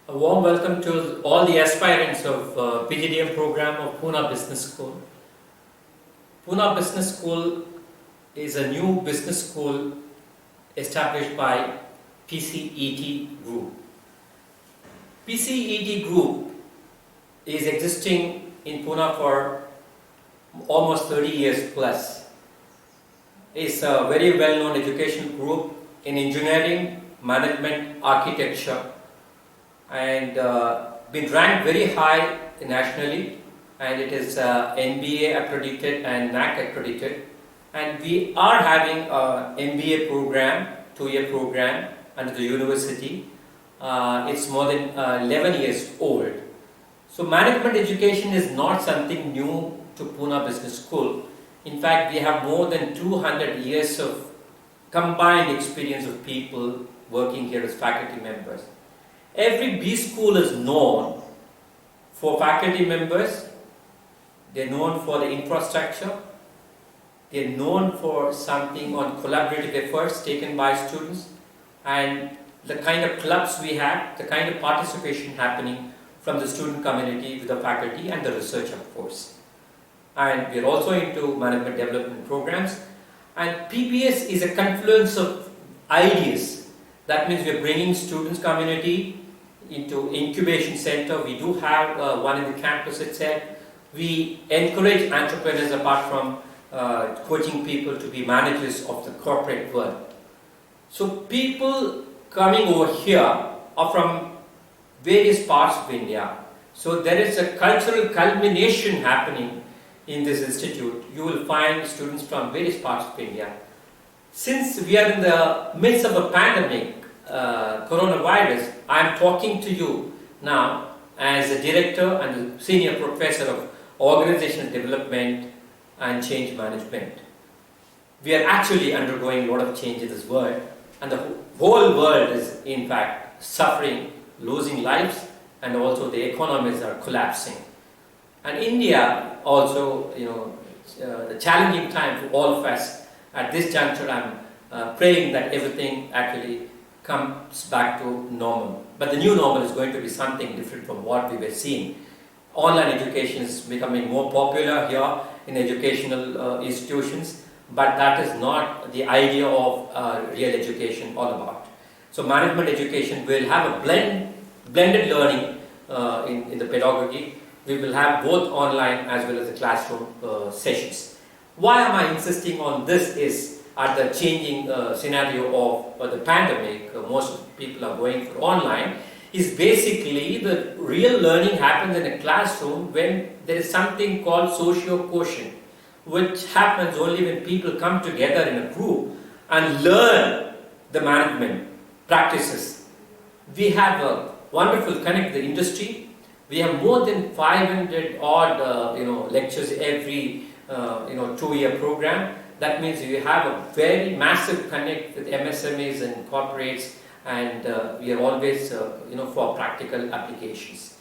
A warm welcome to all the aspirants of PGDM program of Pune Business School. Pune Business School is a new business school established by PCET Group. PCET Group is existing in Pune for almost 30 years plus. It's a very well-known educational group in engineering, management, architecture, and been ranked very high nationally, and it is NBA accredited and NAC accredited, and we are having a MBA program, 2-year program under the university. It's more than 11 years old. So management education is not something new to Pune Business School. In fact, we have more than 200 years of combined experience of people working here as faculty members. Every B school is known for faculty members, they're known for the infrastructure, they're known for something on collaborative efforts taken by students, and the kind of clubs we have, the kind of participation happening from the student community with the faculty and the research, of course. And we're also into management development programs, and PBS is a confluence of ideas. That means we're bringing students community into incubation center. We do have one in the campus itself. We encourage entrepreneurs apart from coaching people to be managers of the corporate world. So people coming over here are from various parts of India. So there is a cultural culmination happening in this institute. You will find students from various parts of India. Since we are in the midst of a pandemic, coronavirus, I am talking to you now as a director and a senior professor of organizational development and change management. We are actually undergoing a lot of change in this world, and the whole world is in fact suffering, losing lives, and also the economies are collapsing. And India also, a challenging time for all of us. At this juncture, I'm praying that everything actually comes back to normal. But the new normal is going to be something different from what we were seeing. Online education is becoming more popular here in educational institutions, but that is not the idea of real education all about. So management education will have a blended learning in the pedagogy. We will have both online as well as the classroom sessions. Why am I insisting on this is at the changing scenario of the pandemic, most people are going for online, is basically the real learning happens in a classroom when there is something called socio-quotient, which happens only when people come together in a group and learn the management practices. We have a wonderful connect with the industry. We have more than 500 odd lectures every 2-year program. That means we have a very massive connect with MSMEs and corporates, and we are always for practical applications.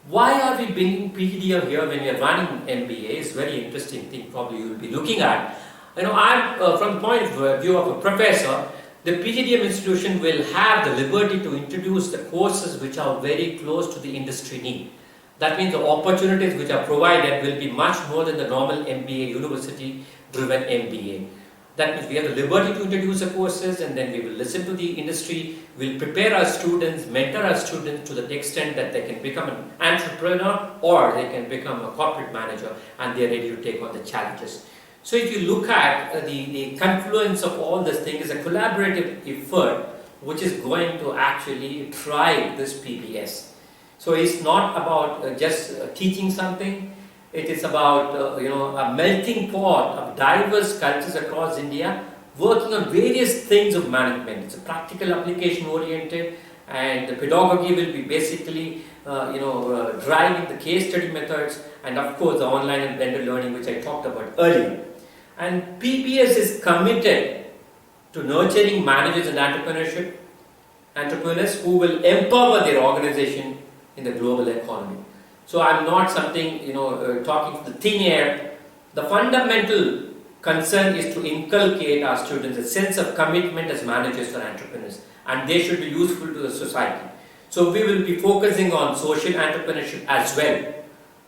Why are we bringing PGDM here when we are running MBA? It's a very interesting thing probably you will be looking at. I'm from the point of view of a professor, the PGDM institution will have the liberty to introduce the courses which are very close to the industry need. That means the opportunities which are provided will be much more than the normal MBA, university-driven MBA. That means we have the liberty to introduce the courses, and then we will listen to the industry, we'll prepare our students, mentor our students to the extent that they can become an entrepreneur or they can become a corporate manager, and they are ready to take on the challenges. So if you look at the confluence of all this thing is a collaborative effort which is going to actually drive this PBS. So it's not about just teaching something. It is about a melting pot of diverse cultures across India working on various things of management. It's a practical application oriented, and the pedagogy will be basically driving the case study methods, and of course the online and blended learning which I talked about earlier. And PBS is committed to nurturing managers and entrepreneurs who will empower their organization in the global economy. So I'm not something, talking from the thin air. The fundamental concern is to inculcate our students a sense of commitment as managers or entrepreneurs, and they should be useful to the society. So we will be focusing on social entrepreneurship as well,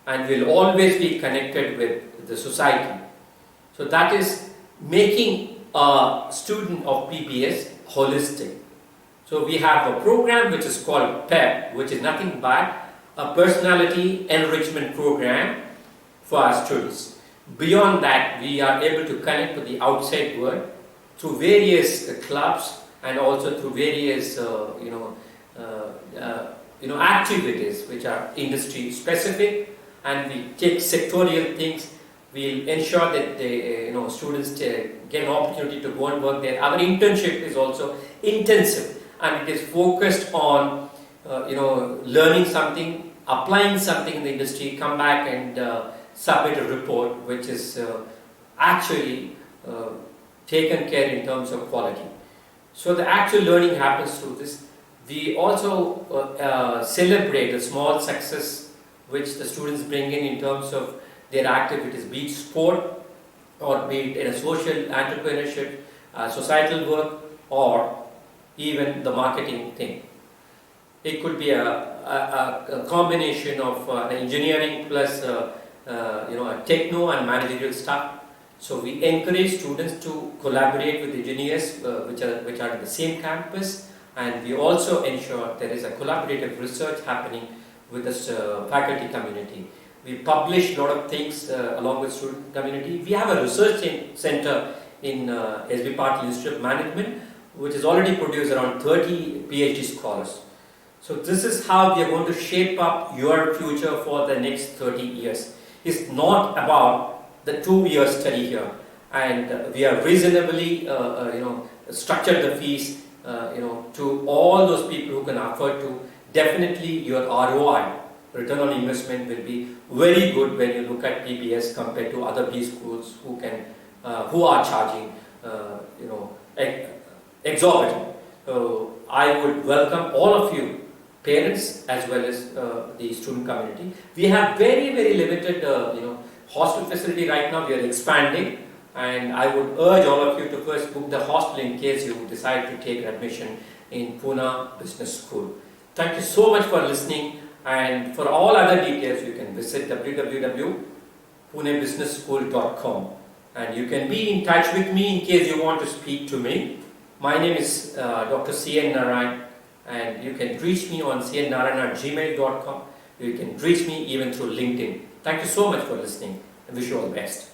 and we'll always be connected with the society. So that is making a student of PBS holistic. So we have a program which is called PEP, which is nothing but a personality enrichment program for our students. Beyond that, we are able to connect to the outside world through various clubs and also through various activities which are industry specific, and we take sectorial things. We'll ensure that the students get an opportunity to go and work there. Our internship is also intensive, and it is focused on learning something, applying something in the industry, come back and submit a report which is actually taken care in terms of quality. So the actual learning happens through this. We also celebrate the small success which the students bring in terms of their activities, be it sport or be it in a social entrepreneurship, societal work, or even the marketing thing. It could be a combination of engineering plus a techno and managerial stuff. So we encourage students to collaborate with engineers which are in the same campus, and we also ensure there is a collaborative research happening with the faculty community. We publish a lot of things along with student community. We have a research center in SB Patil Institute of Management, which has already produced around 30 PhD scholars. So this is how we are going to shape up your future for the next 30 years. It's not about the 2-year study here, and we are reasonably structured the fees to all those people who can afford to. Definitely your ROI, return on investment, will be very good when you look at PBS compared to other B schools who are charging exorbitant. So I would welcome all of you, parents as well as the student community. We have very limited hostel facility right now. We are expanding, and I would urge all of you to first book the hostel in case you decide to take admission in Pune Business School. Thank you so much for listening, and for all other details you can visit www.punebusinessschool.com, and you can be in touch with me in case you want to speak to me. My name is Dr. C.N. Narayan, and you can reach me on cnnarayan@gmail.com. You can reach me even through LinkedIn. Thank you so much for listening, and wish you all the best.